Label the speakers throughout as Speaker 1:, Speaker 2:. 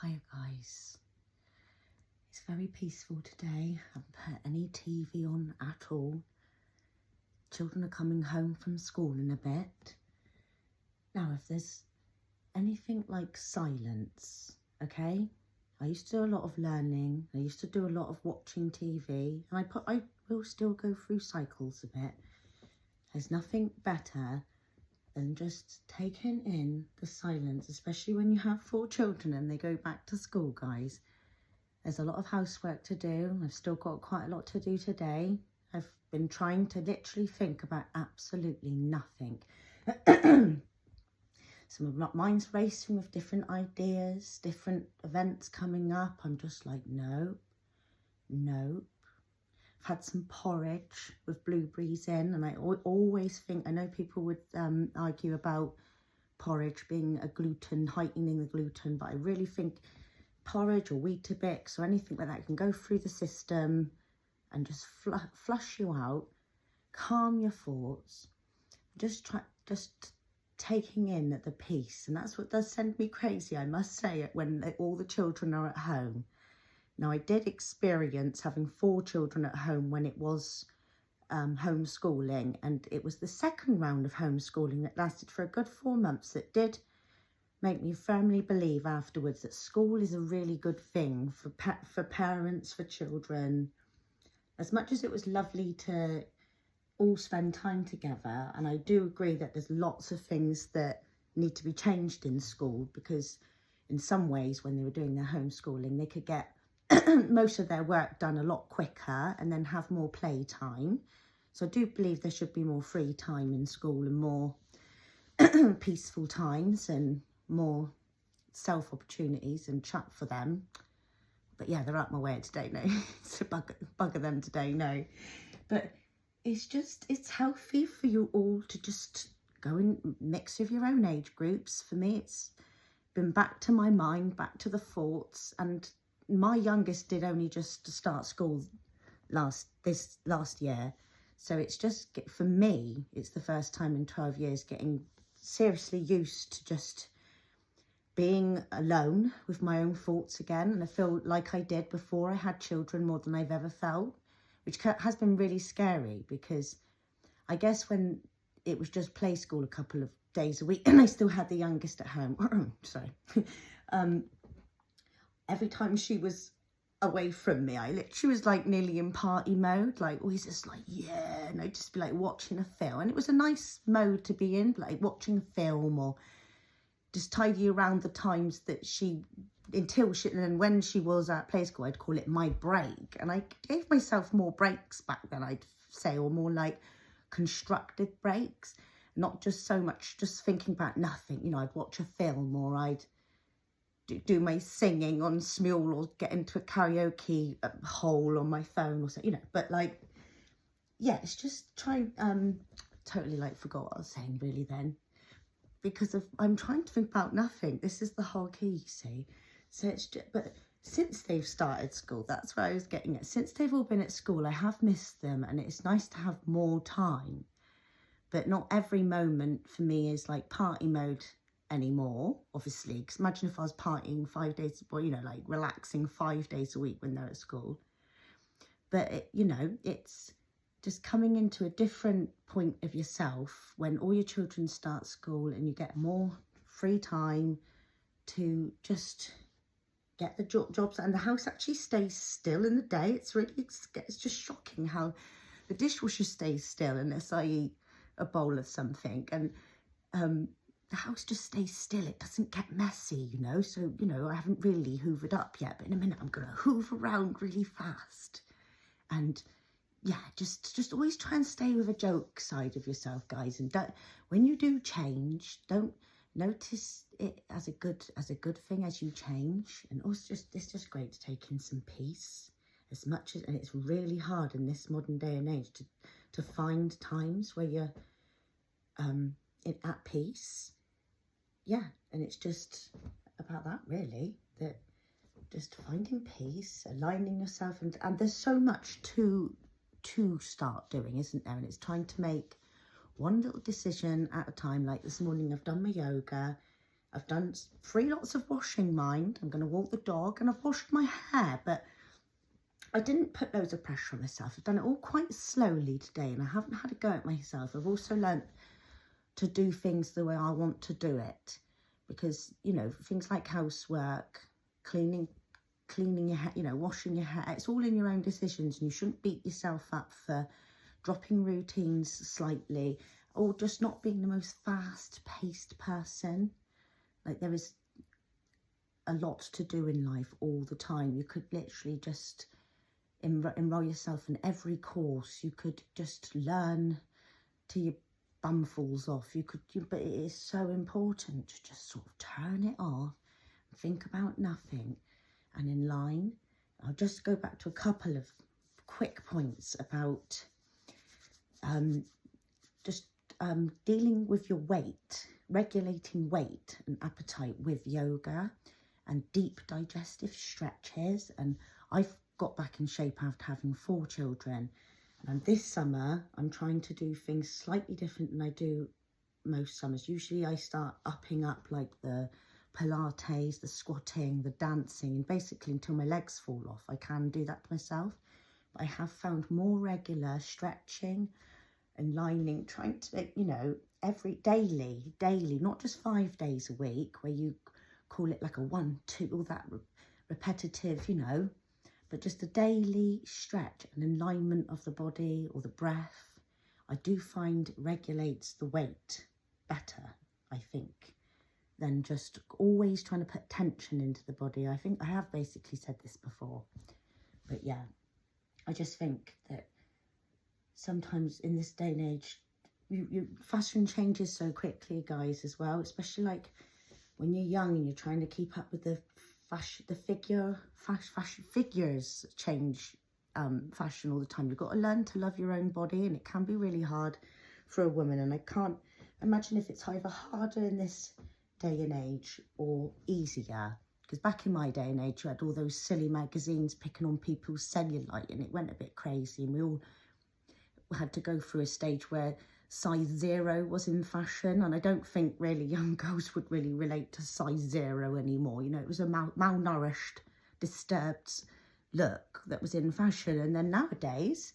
Speaker 1: Hiya guys, it's very peaceful today. I haven't put any TV on at all. Children are coming home from school in a bit. Now if there's anything like silence, okay? I used to do a lot of learning, I used to do a lot of watching TV, and I will still go through cycles a bit. There's nothing better than just taking in the silence, especially when you have 4 children and they go back to school, guys. There's a lot of housework to do. I've still got quite a lot to do today. I've been trying to literally think about absolutely nothing. Some of my mind's racing with different ideas, different events coming up. I'm just like, no. I've had some porridge with blueberries in, and I always think, I know people would argue about porridge being a gluten, heightening the gluten, but I really think porridge or Weetabix or anything like that can go through the system and just flush you out, calm your thoughts, just taking in the peace. And that's what does send me crazy, I must say, when all the children are at home. Now, I did experience having 4 children at home when it was homeschooling, and it was the second round of homeschooling that lasted for a good 4 months that did make me firmly believe afterwards that school is a really good thing for parents, for children. As much as it was lovely to all spend time together, and I do agree that there's lots of things that need to be changed in school, because in some ways when they were doing their homeschooling they could get most of their work done a lot quicker and then have more play time. So I do believe there should be more free time in school and more peaceful times and more self opportunities and chat for them. But yeah, they're out my way today, no. So bugger them today, no. But it's healthy for you all to just go and mix with your own age groups. For me, it's been back to my mind, back to the thoughts. And my youngest did only just start school last year. So it's just, for me, it's the first time in 12 years getting seriously used to just being alone with my own thoughts again. And I feel like I did before I had children more than I've ever felt, which has been really scary, because I guess when it was just play school a couple of days a week and I still had the youngest at home, sorry, every time she was away from me, I literally was like nearly in party mode, like always just like, yeah, and I'd just be like watching a film. And it was a nice mode to be in, like watching a film or just tidy around the times that and then when she was at play school, I'd call it my break. And I gave myself more breaks back then, I'd say, or more like constructive breaks, not just so much just thinking about nothing. You know, I'd watch a film, or I'd do my singing on Smule, or get into a karaoke hole on my phone or something, you know. But like, yeah, it's just trying, totally like forgot what I was saying really then, because I'm trying to think about nothing. This is the whole key, you see. So it's just, but since they've started school, that's where I was getting at. Since they've all been at school, I have missed them, and it's nice to have more time. But not every moment for me is like party mode anymore, obviously, because imagine if I was partying 5 days, or, you know, like relaxing 5 days a week when they're at school. But you know, it's just coming into a different point of yourself when all your children start school and you get more free time to just get the jobs, and the house actually stays still in the day. It's just shocking how the dishwasher stays still unless I eat a bowl of something, and the house just stays still. It doesn't get messy, you know. So, you know, I haven't really hoovered up yet, but in a minute I'm going to hoover around really fast. And yeah, just always try and stay with a joke side of yourself, guys. And when you do change, don't notice it as a good thing as you change. And also it's just great to take in some peace, as much as, and it's really hard in this modern day and age to find times where you're at peace. Yeah, and it's just about that really, that just finding peace, aligning yourself, and there's so much to start doing, isn't there? And it's trying to make one little decision at a time. Like this morning I've done my yoga, I've done 3 lots of washing, mind. I'm going to walk the dog, and I've washed my hair, but I didn't put loads of pressure on myself. I've done it all quite slowly today, and I haven't had a go at myself. I've also learnt to do things the way I want to do it, because, you know, things like housework, cleaning your hair, you know, washing your hair, it's all in your own decisions, and you shouldn't beat yourself up for dropping routines slightly, or just not being the most fast-paced person. Like, there is a lot to do in life all the time. You could literally just enroll yourself in every course. You could just learn till your bum falls off. But it is so important to just sort of turn it off, think about nothing, and in line. I'll just go back to a couple of quick points about dealing with your weight, regulating weight and appetite with yoga and deep digestive stretches. And I've got back in shape after having 4 children, and this summer I'm trying to do things slightly different than I do most summers. Usually I start upping up, like the Pilates, the squatting, the dancing, and basically until my legs fall off. I can do that to myself, but I have found more regular stretching and lining, trying to, you know, daily, not just 5 days a week where you call it like a 1, 2, all that repetitive, you know, but just a daily stretch and alignment of the body or the breath, I do find regulates the weight better, I think, than just always trying to put tension into the body. I think I have basically said this before, but yeah, I just think that sometimes in this day and age, fashion changes so quickly, guys, as well, especially like when you're young and you're trying to keep up with the figures change fashion all the time. You've got to learn to love your own body, and it can be really hard for a woman, and I can't imagine if it's either harder in this day and age or easier, because back in my day and age you had all those silly magazines picking on people's cellulite, and it went a bit crazy, and we all had to go through a stage where size 0 was in fashion, and I don't think really young girls would really relate to size 0 anymore. You know, it was a malnourished, disturbed look that was in fashion. And then nowadays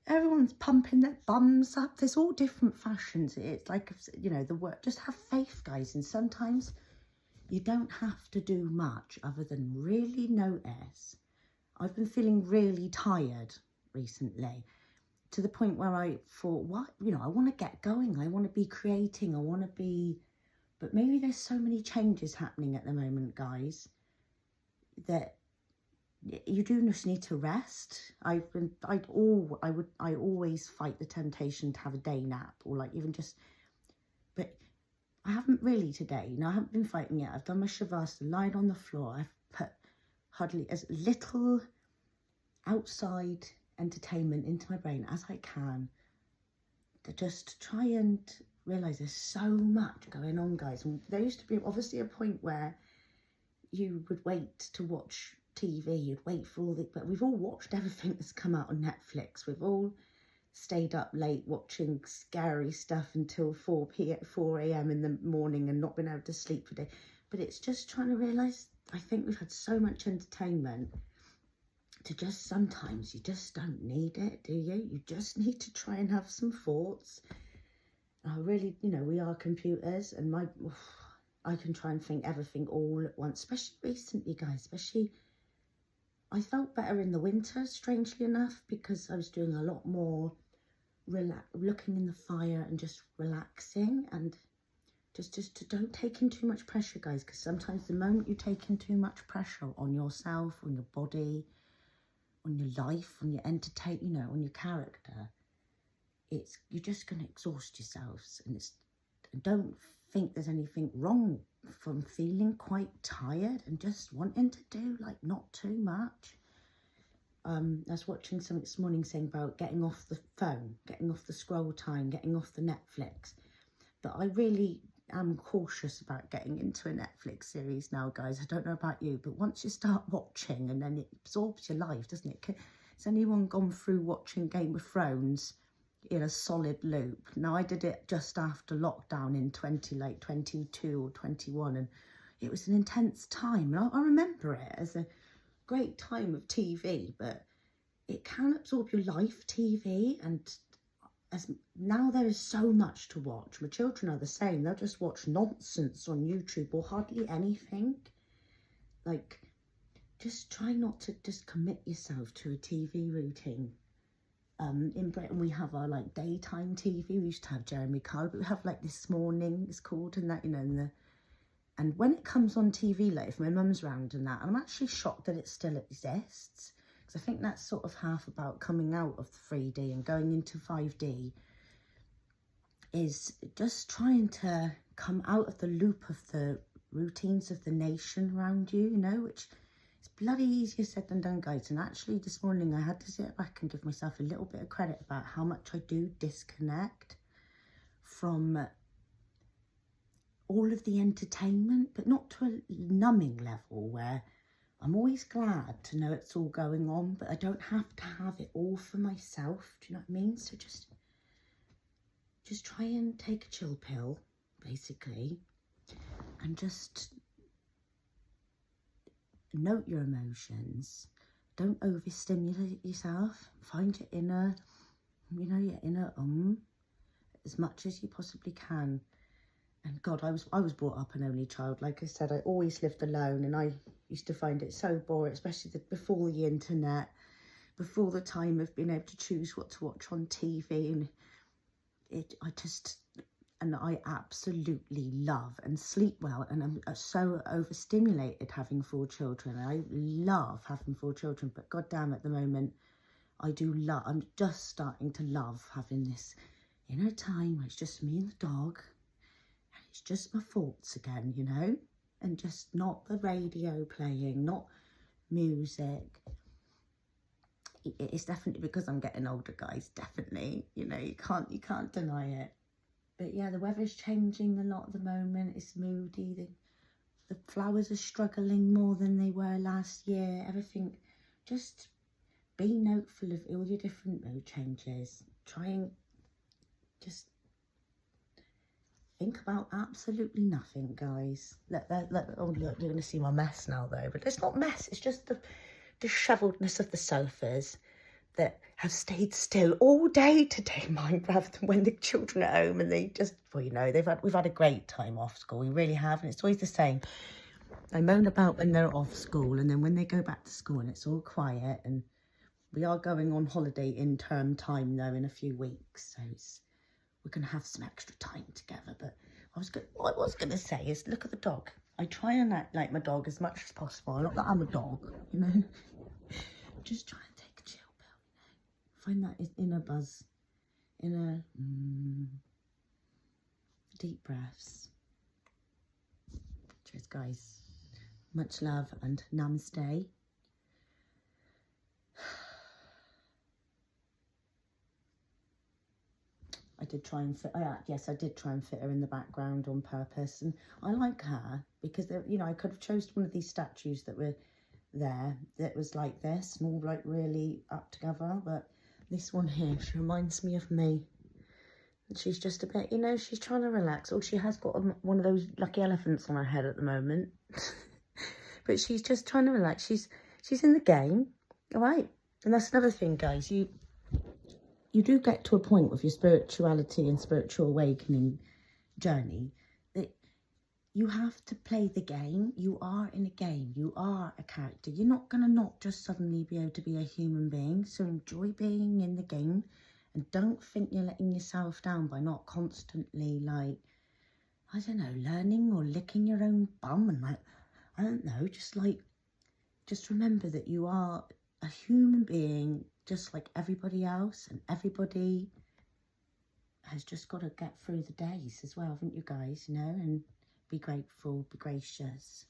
Speaker 1: everyone's pumping their bums up. There's all different fashions. It's like, you know, the word, just have faith, guys, and sometimes you don't have to do much other than really notice. I've been feeling really tired recently, to the point where I thought, what, you know, I want to get going, I want to be creating, I want to be, but maybe there's so many changes happening at the moment, guys, that you do just need to rest. I always fight the temptation to have a day nap, or like even just, but I haven't really today. You know, I haven't been fighting it. I've done my shavasana, lying on the floor. I've put hardly as little outside entertainment into my brain as I can, to just try and realise there's so much going on, guys. And there used to be obviously a point where you would wait to watch TV, you'd wait for all the, but we've all watched everything that's come out on Netflix. We've all stayed up late watching scary stuff until 4 a.m. in the morning and not been able to sleep for days. But it's just trying to realise, I think we've had so much entertainment to just, sometimes you just don't need it, do you? You just need to try and have some thoughts. I really, you know, we are computers, and I can try and think everything all at once, especially recently, guys, especially, I felt better in the winter, strangely enough, because I was doing a lot more looking in the fire and just relaxing, and just don't take in too much pressure, guys, because sometimes the moment you take in too much pressure on yourself, on your body, on your life, on your entertainment, you know, on your character, you're just going to exhaust yourselves. And don't think there's anything wrong from feeling quite tired and just wanting to do, like, not too much. I was watching something this morning saying about getting off the phone, getting off the scroll time, getting off the Netflix. But I really am cautious about getting into a Netflix series now, guys. I don't know about you, but once you start watching, and then it absorbs your life, doesn't it? Has anyone gone through watching Game of Thrones in a solid loop. Now I did it just after lockdown in 22 or 21, and it was an intense time. And I remember it as a great time of TV, but it can absorb your life, TV, and as now there is so much to watch. My children are the same. They'll just watch nonsense on YouTube or hardly anything. Like, just try not to just commit yourself to a TV routine. In Britain we have our like daytime TV. We used to have Jeremy Kyle, but we have like This Morning, it's called, and that, you know, and when it comes on TV, like if my mum's round and that, I'm actually shocked that it still exists, because I think that's sort of half about coming out of 3D and going into 5D, is just trying to come out of the loop of the routines of the nation around you, you know, which is bloody easier said than done, guys. And actually this morning I had to sit back and give myself a little bit of credit about how much I do disconnect from all of the entertainment, but not to a numbing level where I'm always glad to know it's all going on, but I don't have to have it all for myself. Do you know what I mean? So just try and take a chill pill, basically, and just note your emotions. Don't overstimulate yourself. Find your inner, you know, your inner as much as you possibly can. And God, I was brought up an only child. Like I said, I always lived alone, and I used to find it so boring, especially before the internet, before the time of being able to choose what to watch on TV. And I absolutely love and sleep well, and I'm so overstimulated having 4 children. I love having 4 children, but God damn, at the moment, I'm just starting to love having this inner time where it's just me and the dog, and it's just my thoughts again, you know, and just not the radio playing, not music. It's definitely because I'm getting older, guys, definitely, you know, you can't deny it. But yeah, the weather's changing a lot at the moment. It's moody. The flowers are struggling more than they were last year. Everything, just be noteful of all your different mood changes. Try and just think about absolutely nothing, guys. Oh look, you're going to see my mess now though. But it's not mess, it's just the disheveledness of the sofas that have stayed still all day today, mind, rather than when the children are home and they just, well, you know, we've had a great time off school. We really have, and it's always the same. I moan about when they're off school, and then when they go back to school and it's all quiet. And we are going on holiday in term time though in a few weeks, so we're going to have some extra time together. But what I was going to say is, look at the dog. I try and act like my dog as much as possible. Not that I'm a dog, you know. Just try and take a chill pill, you know. Find that inner buzz, inner deep breaths. Cheers, guys. Much love and namaste. I did try and fit her in the background on purpose, and I like her because, you know, I could have chosen one of these statues that were there that was like this and all like really up together, but this one here, she reminds me of me. And she's just a bit, you know, she's trying to relax. Oh, she has got one of those lucky elephants on her head at the moment. But she's just trying to relax. She's in the game, all right? And that's another thing, guys. You do get to a point with your spirituality and spiritual awakening journey that you have to play the game. You are in a game. You are a character. You're not going to not just suddenly be able to be a human being. So enjoy being in the game, and don't think you're letting yourself down by not constantly, like, I don't know, learning or licking your own bum and like, I don't know, just remember that you are a human being just like everybody else, and everybody has just got to get through the days as well, haven't you guys, you know, and be grateful, be gracious.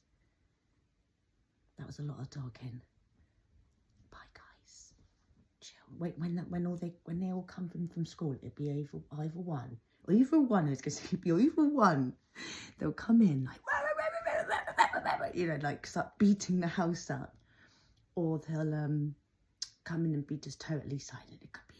Speaker 1: That was a lot of talking. Bye, guys. Chill. Wait, when they all come from school, it'd be either one. I was going to say, it'd be either one. They'll come in like, you know, like start beating the house up, or they'll come in and be just totally silent. It could be